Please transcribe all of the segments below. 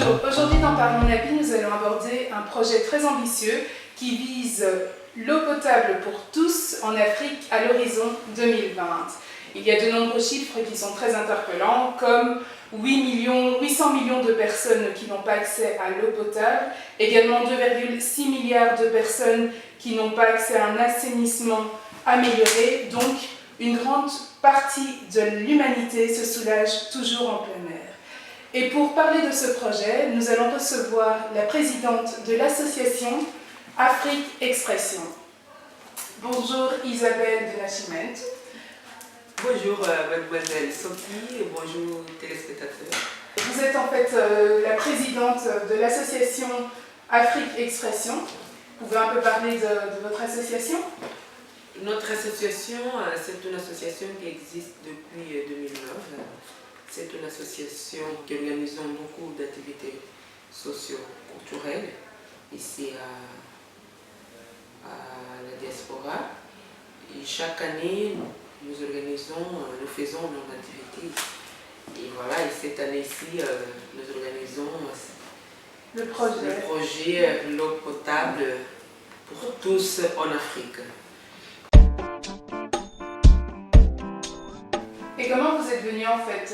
Bonjour, aujourd'hui dans Parlons Napi, nous allons aborder un projet très ambitieux qui vise l'eau potable pour tous en Afrique à l'horizon 2020. Il y a de nombreux chiffres qui sont très interpellants, comme 800 millions de personnes qui n'ont pas accès à l'eau potable, également 2,6 milliards de personnes qui n'ont pas accès à un assainissement amélioré, donc une grande partie de l'humanité se soulage toujours en plein air. Et pour parler de ce projet, nous allons recevoir la présidente de l'association Afrique Expression. Bonjour Isabelle de Nascimento. Bonjour mademoiselle Sophie et bonjour téléspectateurs. Vous êtes en fait la présidente de l'association Afrique Expression. Vous pouvez un peu parler de votre association? Notre association, c'est une association qui existe depuis 2009. C'est une association qui organise beaucoup d'activités socio-culturelles ici à la diaspora. Et chaque année, nous faisons nos activités. Et voilà, et cette année-ci, nous organisons le projet l'eau potable pour tous en Afrique. Et comment vous êtes venu en fait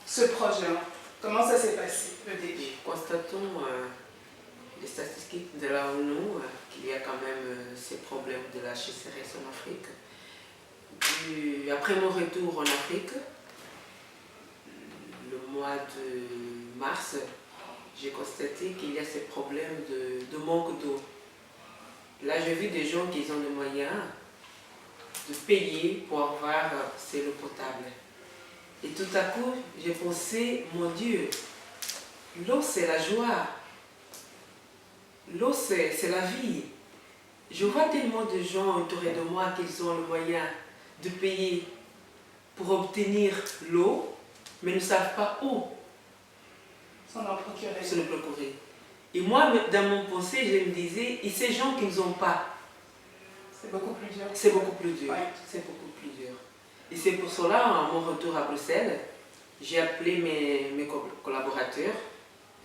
ce projet? Comment ça s'est passé le début? Constatons les statistiques de la ONU qu'il y a quand même ces problèmes de la sécheresse en Afrique. Après mon retour en Afrique, le mois de mars, j'ai constaté qu'il y a ces problèmes de manque d'eau. Là, j'ai vu des gens qui ont les moyens de payer pour avoir cette eau potable. Et tout à coup, j'ai pensé, mon Dieu, l'eau c'est la joie, l'eau c'est la vie. Je vois tellement de gens autour de moi qui ont le moyen de payer pour obtenir l'eau, mais ne savent pas où s'en procurer. Se le procurer. Et moi, dans mon pensée, je me disais, et ces gens qui n'ont pas, c'est beaucoup plus dur. C'est beaucoup plus dur. Ouais. C'est beaucoup plus dur. Et c'est pour cela, à mon retour à Bruxelles, j'ai appelé mes collaborateurs,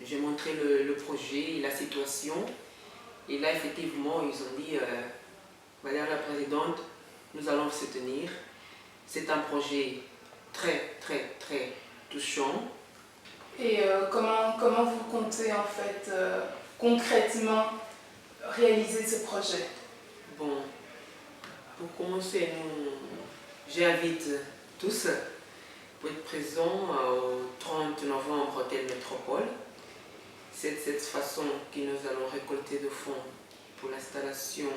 j'ai montré le projet, la situation. Et là, effectivement, ils ont dit, Madame la Présidente, nous allons vous soutenir. C'est un projet très, très, très touchant. Et comment vous comptez en fait concrètement réaliser ce projet? Bon, pour commencer, j'invite tous pour être présents au 30 novembre au Hôtel Métropole. C'est de cette façon que nous allons récolter des fonds pour l'installation de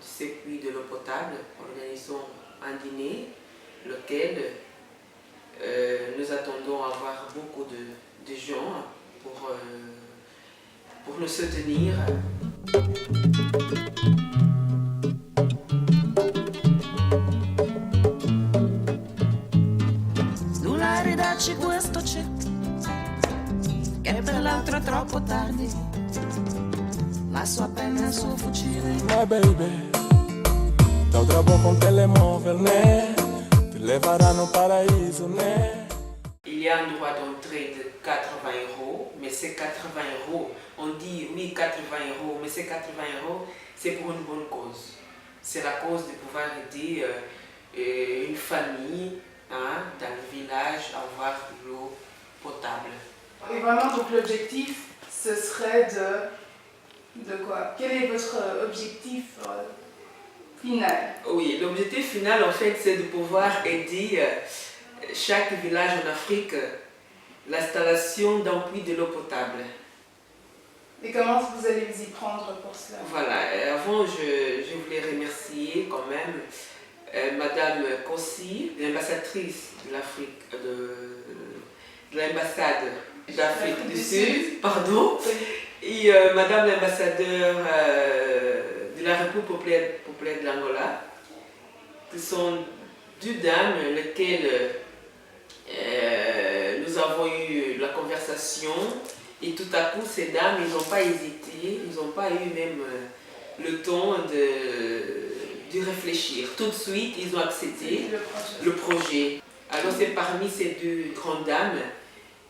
ces puits de l'eau potable. Organisons un dîner, lequel nous attendons avoir beaucoup de gens pour nous soutenir. Ridacci questo check, che per l'altro è troppo tardi, la sua penna e il suo fucile. My baby, dá o trabalho com telemóvel, né? Te levará no paraíso, né? Il y a un droit d'entrée de 80 €, mais ces 80 €, on dit oui 80 €, mais ces 80 €, c'est pour une bonne cause. C'est la cause de pouvoir aider une famille, dans le village, à avoir l'eau potable. Et vraiment, donc l'objectif, ce serait de quoi? Quel est votre objectif final? Oui, l'objectif final, en fait, c'est de pouvoir aider chaque village en Afrique l'installation d'un puits de l'eau potable. Et comment vous allez vous y prendre pour cela? Voilà, avant, je voulais remercier quand même Madame Kossi, l'ambassadrice de l'Afrique, de l'ambassade d'Afrique du Sud, pardon, et Madame l'ambassadeur de la République populaire de l'Angola, qui sont deux dames lesquelles nous avons eu la conversation, et tout à coup ces dames, ils n'ont pas hésité, ils n'ont pas eu même le temps de réfléchir. Tout de suite, ils ont accepté le projet. Alors c'est parmi ces deux grandes dames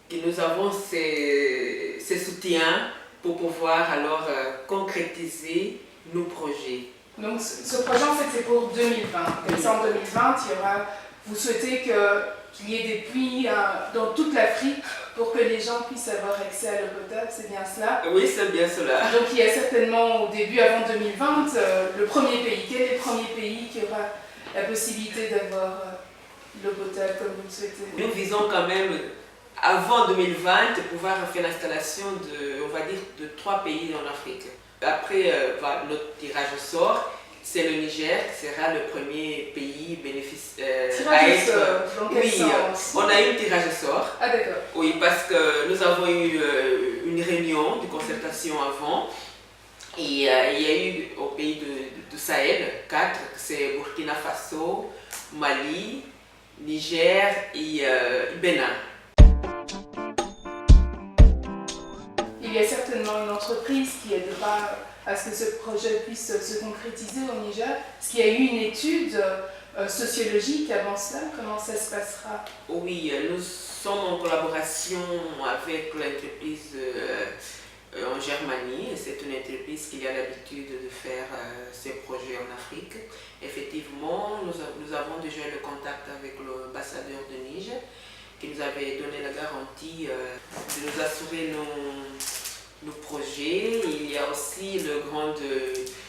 que nous avons ces soutiens pour pouvoir alors concrétiser nos projets. Donc ce projet en fait c'est pour 2020. Comme ça en 2020, vous souhaitez qu'il y ait des puits dans toute l'Afrique pour que les gens puissent avoir accès à l'eau potable, c'est bien cela? Oui, c'est bien cela. Donc il y a certainement au début, avant 2020, le premier pays. Quel est le premier pays qui aura la possibilité d'avoir l'eau potable comme vous le souhaitez? Nous visons quand même, avant 2020, de pouvoir faire l'installation on va dire, de 3 pays en Afrique. Après, notre tirage au sort, c'est le Niger qui sera le premier pays Tirage au sort, dans quel Oui, sens? on a eu le tirage au sort. Ah d'accord. Oui, parce que nous avons eu une réunion de concertation avant. Et il y a eu au pays de Sahel 4, c'est Burkina Faso, Mali, Niger et Bénin. Il y a certainement une entreprise qui aidera à ce que ce projet puisse se concrétiser au Niger. Est-ce qu'il y a eu une étude sociologique avant cela? Comment ça se passera? Oui, nous sommes en collaboration avec l'entreprise en Germanie. C'est une entreprise qui a l'habitude de faire ces projets en Afrique. Effectivement, nous avons déjà le contact avec l'ambassadeur de Niger qui nous avait donné la garantie de nous assurer nos projets. Il y a aussi le grand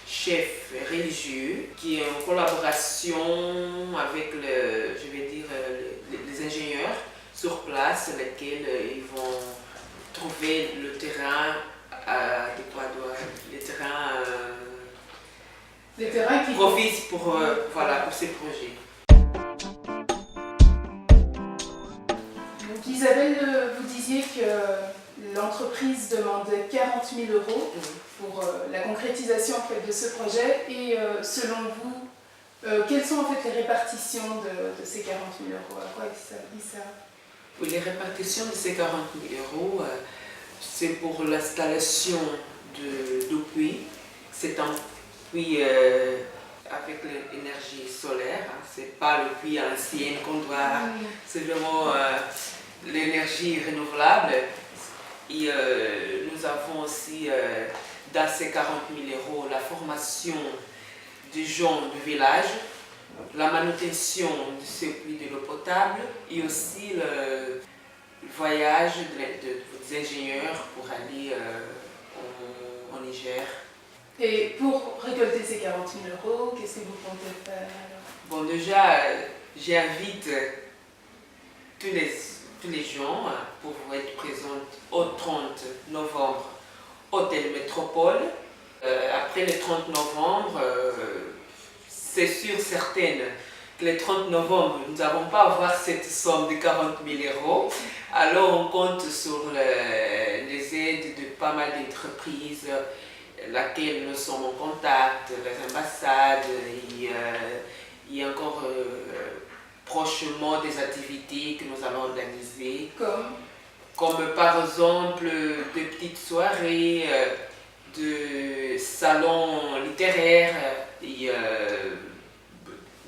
chef religieux qui est en collaboration avec les ingénieurs sur place, lesquels ils vont trouver le terrain adéquat, Des terrains qui propices pour ces projets. Donc Isabelle, vous disiez que l'entreprise demandait 40 000 € pour la concrétisation en fait, de ce projet. Et selon vous, quelles sont en fait les répartitions de ces 40 000 €? À quoi il sert? Oui, les répartitions de ces 40 000 €, c'est pour l'installation de puits. C'est un puits avec l'énergie solaire. C'est pas le puits à l'ancienne qu'on doit. C'est vraiment l'énergie renouvelable. Et nous avons aussi dans ces 40 000 € la formation des gens du village, la manutention de ce puits de l'eau potable et aussi le voyage des ingénieurs pour aller au Niger. Et pour récolter ces 40 000 €, qu'est-ce que vous comptez faire alors? Bon, déjà, j'invite tous les gens pour être présents au 30 novembre, Hôtel Métropole. Après le 30 novembre, c'est sûr, certaine que le 30 novembre, nous n'avons pas avoir cette somme de 40 000 €. Alors, on compte sur les aides de pas mal d'entreprises, laquelle nous sommes en contact, les ambassades, et encore prochaiement des activités que nous allons organiser. Comme par exemple de petites soirées, de salons littéraires et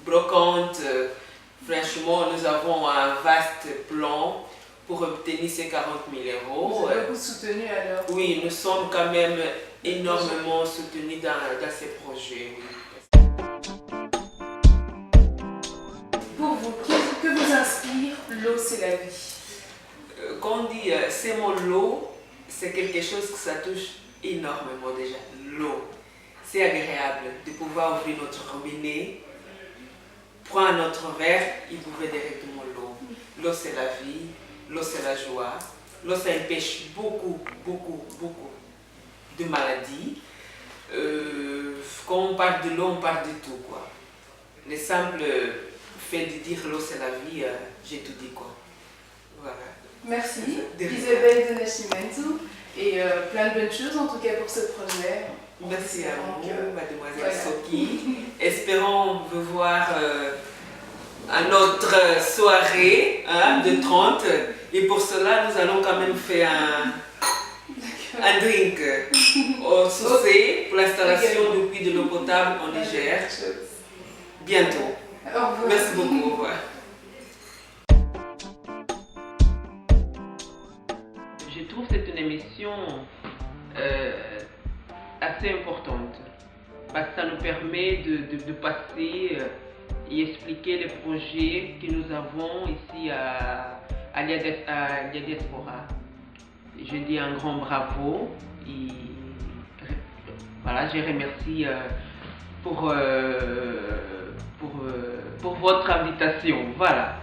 brocantes. Franchement, nous avons un vaste plan pour obtenir ces 40 000 €. Vous avez beaucoup soutenu alors? Oui, nous sommes quand même énormément soutenus dans ces projets. Oui. Pour vous, que vous inspire l'eau, c'est la vie? Quand on dit c'est mon l'eau, c'est quelque chose que ça touche énormément déjà. L'eau. C'est agréable de pouvoir ouvrir notre robinet, prendre notre verre et boire directement l'eau. L'eau c'est la vie, l'eau c'est la joie. L'eau ça empêche beaucoup de maladies. Quand on parle de l'eau, on parle de tout quoi. Le simple fait de dire l'eau c'est la vie, j'ai tout dit quoi. Voilà. Merci Isabelle de Nascimento et plein de bonnes choses en tout cas pour ce projet. Merci à vous, mademoiselle Soki. Espérons vous voir à notre soirée de 30. Et pour cela, nous allons quand même faire un drink au Soucé pour l'installation du puits de l'eau potable en Niger. Bientôt. Au revoir. Merci beaucoup. Au revoir. mission assez importante parce que ça nous permet de passer et expliquer les projets que nous avons ici à Diaspora. Je dis un grand bravo et voilà, je remercie pour votre invitation. Voilà.